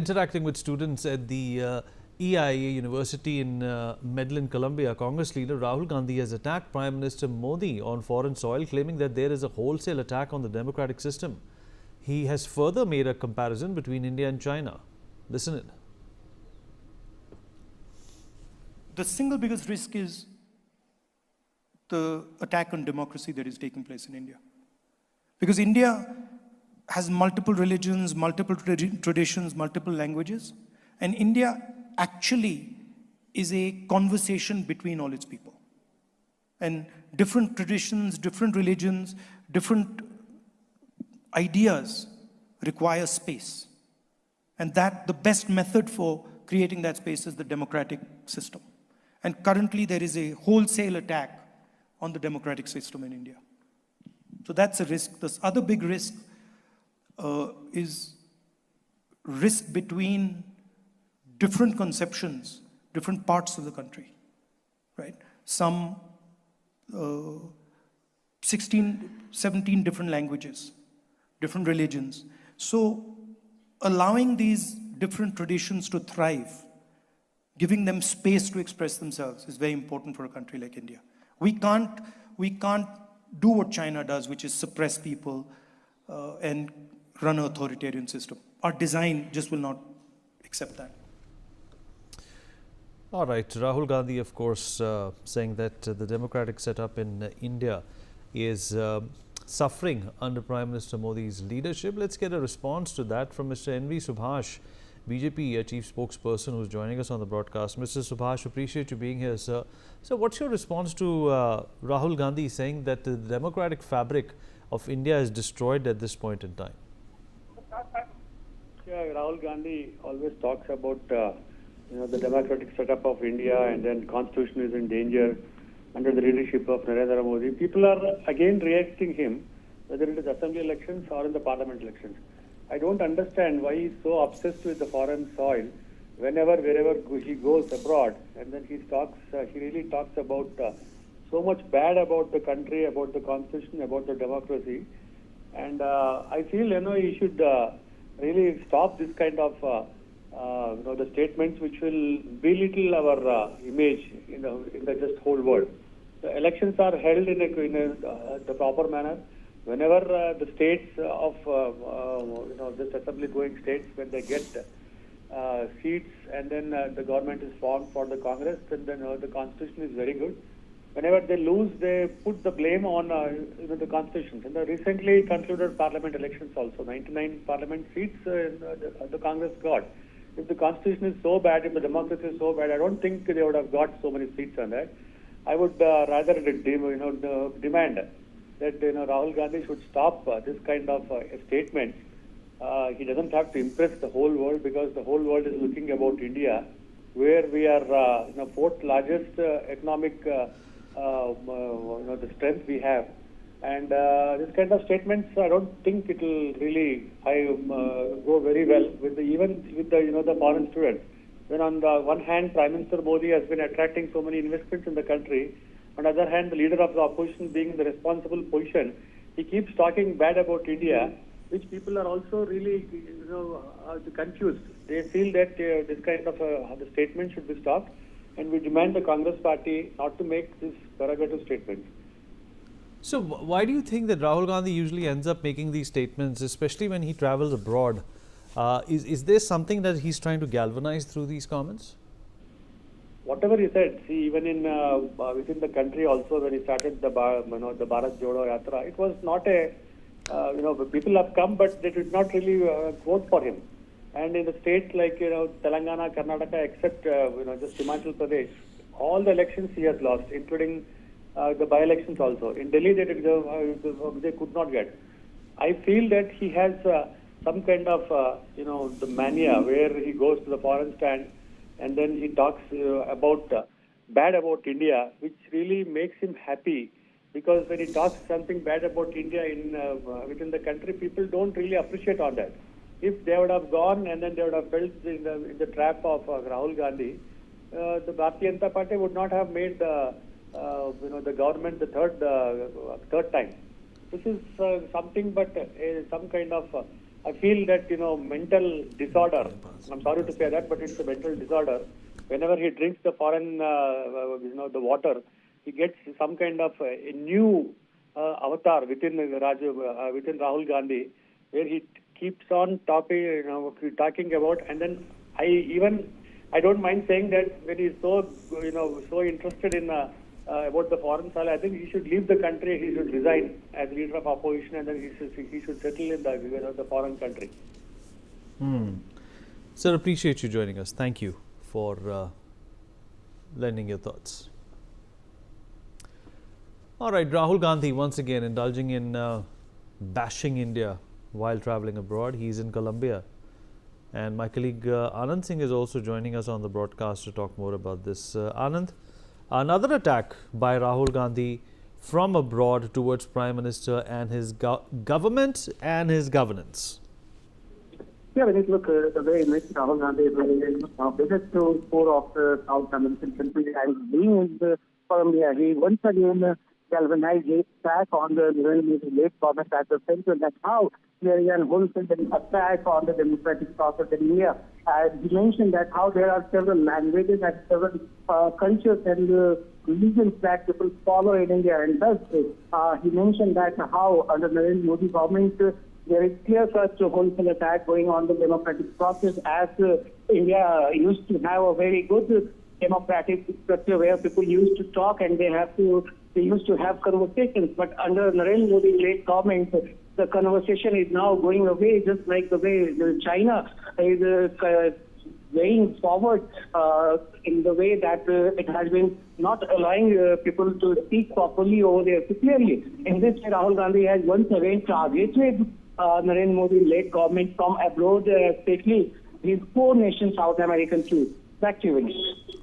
Interacting with students at the EIA University in Medellin, Colombia, Congress leader Rahul Gandhi has attacked Prime Minister Modi on foreign soil, claiming that there is a wholesale attack on the democratic system. He has further made a comparison between India and China. Listen in. The single biggest risk is the attack on democracy that is taking place in India. Because India has multiple religions, multiple traditions, multiple languages, and India actually is a conversation between all its people. And different traditions, different religions, different ideas require space. And that the best method for creating that space is the democratic system. And currently there is a wholesale attack on the democratic system in India. So that's a risk. This other big risk is risk between different conceptions, different parts of the country, right? Some 16, 17 different languages, different religions. So allowing these different traditions to thrive, giving them space to express themselves is very important for a country like India. We can't do what China does, which is suppress people and run an authoritarian system. Our design just will not accept that. All right, Rahul Gandhi, of course, saying that the democratic setup in India is suffering under Prime Minister Modi's leadership. Let's get a response to that from Mr. N.V. Subhash, BJP chief spokesperson, who's joining us on the broadcast. Mr. Subhash, appreciate you being here, sir. So what's your response to Rahul Gandhi saying that the democratic fabric of India is destroyed at this point in time? Yeah, Rahul Gandhi always talks about the democratic setup of India, and then constitution is in danger under the leadership of Narendra Modi. People are again reacting him, whether it is assembly elections or in the parliament elections. I don't understand why he's so obsessed with the foreign soil. Wherever he goes abroad, and then he really talks about so much bad about the country, about the constitution, about the democracy. And I feel, he should really stop this kind of, the statements which will belittle our image in the just whole world. The elections are held in the proper manner. Whenever the states of, just assembly-going states, when they get seats, and then the government is formed for the Congress, and then the constitution is very good. Whenever they lose, they put the blame on the constitution. In the recently concluded parliament elections also, 99 parliament seats the Congress got. If the constitution is so bad, if the democracy is so bad, I don't think they would have got so many seats on that. I would rather demand that Rahul Gandhi should stop this kind of statement. He doesn't have to impress the whole world, because the whole world is looking about India, where we are fourth largest economic the strength we have. And this kind of statements, I don't think it will really go very well even with the foreign students. When on the one hand, Prime Minister Modi has been attracting so many investments in the country, on the other hand, the leader of the opposition being in the responsible position, he keeps talking bad about India, which people are also really confused. They feel that this kind of the statement should be stopped, and we demand the Congress party not to make this surrogate statement. So why do you think that Rahul Gandhi usually ends up making these statements, especially when he travels abroad? Is there something that he's trying to galvanize through these comments? Whatever he said, see, even in within the country also, when he started the Bharat Jodo Yatra, it was not a people have come, but they did not really vote for him. And in the states like Telangana, Karnataka, except just Himachal Pradesh, all the elections he has lost, including the by-elections also. In Delhi, they could not get. I feel that he has some kind of the mania where he goes to the foreign stand, and then he talks bad about India, which really makes him happy, because when he talks something bad about India within the country, people don't really appreciate on that. If they would have gone and then they would have fell in the trap of Rahul Gandhi, the Bharatiya Janata Party would not have made the government the third time. This is something but some kind of I feel that, mental disorder, I'm sorry to say that, but it's a mental disorder. Whenever he drinks the foreign, the water, he gets some kind of a new avatar within within Rahul Gandhi, where he keeps on talking about, and then I don't mind saying that when he's so interested in about the foreign side, I think he should leave the country. He should resign as leader of opposition, and then he should settle in the foreign country. Sir, appreciate you joining us. Thank you for lending your thoughts. All right, Rahul Gandhi once again indulging in bashing India while traveling abroad. He's in Colombia. And my colleague Anand Singh is also joining us on the broadcast to talk more about this. Anand, another attack by Rahul Gandhi from abroad towards Prime Minister and his government and his governance. Yeah, when you look the way in which Rahul Gandhi is visit to four of the South American countries and being in Colombia, he once again galvanized his attack on the late government at the center. That's how there is a wholesale attack on the democratic process in India. He mentioned that how there are several languages and several cultures and religions that people follow in India. And thus, he mentioned that how under Narendra Modi government, there is clear such wholesale attack going on the democratic process, as India used to have a very good democratic structure where people used to talk and they used to have conversations. But under Narendra Modi's late government, the conversation is now going away, just like the way China is going forward in the way that it has been not allowing people to speak properly over there. So clearly, in this way, Rahul Gandhi has once again targeted Narendra Modi's late government from abroad, especially these four nations, South American too. Back to you.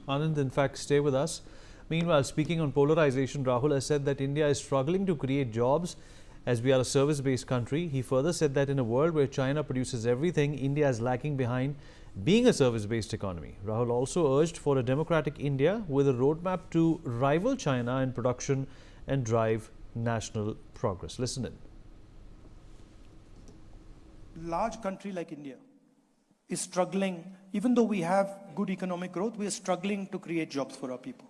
Anand, in fact, stay with us. Meanwhile, speaking on polarization, Rahul has said that India is struggling to create jobs as we are a service-based country. He further said that in a world where China produces everything, India is lagging behind being a service-based economy. Rahul also urged for a democratic India with a roadmap to rival China in production and drive national progress. Listen in. Large country like India is struggling, even though we have good economic growth, we are struggling to create jobs for our people.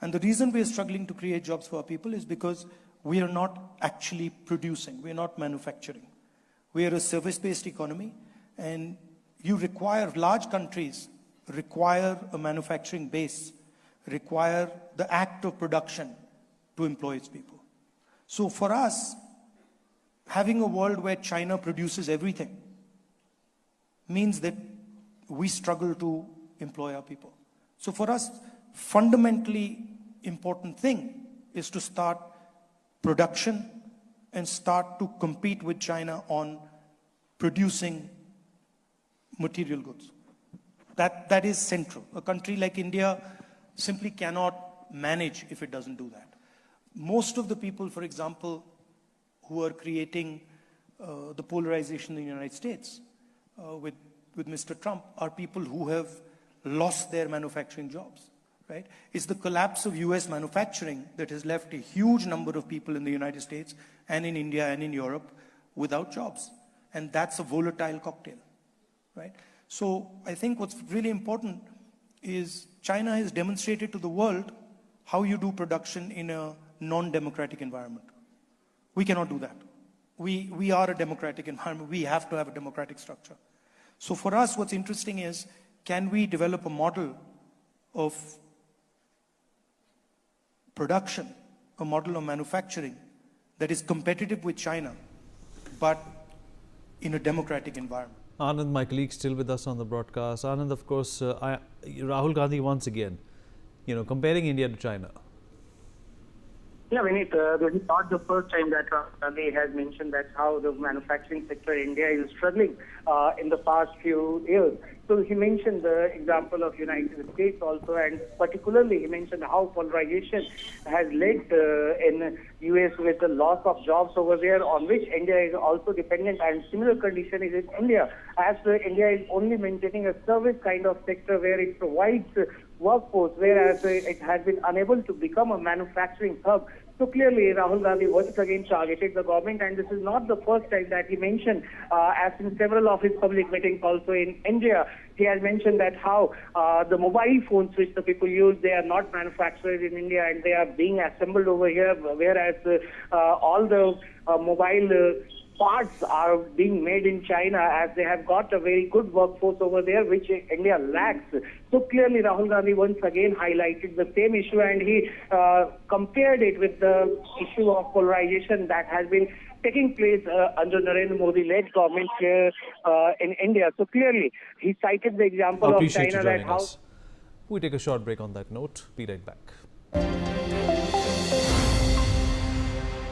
And the reason we are struggling to create jobs for our people is because we are not actually producing, we are not manufacturing. We are a service-based economy, and large countries require a manufacturing base, require the act of production to employ its people. So for us, having a world where China produces everything means that we struggle to employ our people. So for us, fundamentally important thing is to start production and start to compete with China on producing material goods. That is central. A country like India simply cannot manage if it doesn't do that. Most of the people, for example, who are creating the polarization in the United States with Mr. Trump are people who have lost their manufacturing jobs, right? It's the collapse of US manufacturing that has left a huge number of people in the United States and in India and in Europe without jobs. And that's a volatile cocktail, right? So I think what's really important is China has demonstrated to the world how you do production in a non-democratic environment. We cannot do that. We are a democratic environment. We have to have a democratic structure. So for us, what's interesting is, can we develop a model of production, a model of manufacturing that is competitive with China, but in a democratic environment? Anand, my colleague, still with us on the broadcast. Anand, of course, Rahul Gandhi once again, comparing India to China. Yeah, Vinit, this is not the first time that Rahul Gandhi has mentioned that how the manufacturing sector in India is struggling in the past few years. So he mentioned the example of United States also, and particularly he mentioned how polarization has led in US with the loss of jobs over there, on which India is also dependent, and similar condition is in India, as India is only maintaining a service kind of sector where it provides workforce, whereas it has been unable to become a manufacturing hub. So clearly, Rahul Gandhi once again targeted the government, and this is not the first time that he mentioned, as in several of his public meetings also in India, he has mentioned that how the mobile phones which the people use, they are not manufactured in India and they are being assembled over here, whereas all the mobile parts are being made in China, as they have got a very good workforce over there, which India lacks. So clearly, Rahul Gandhi once again highlighted the same issue, and he compared it with the issue of polarization that has been taking place under Narendra Modi-led government here in India. So clearly, he cited the example of Appreciate China you that joining how... us. We take a short break on that note. Be right back.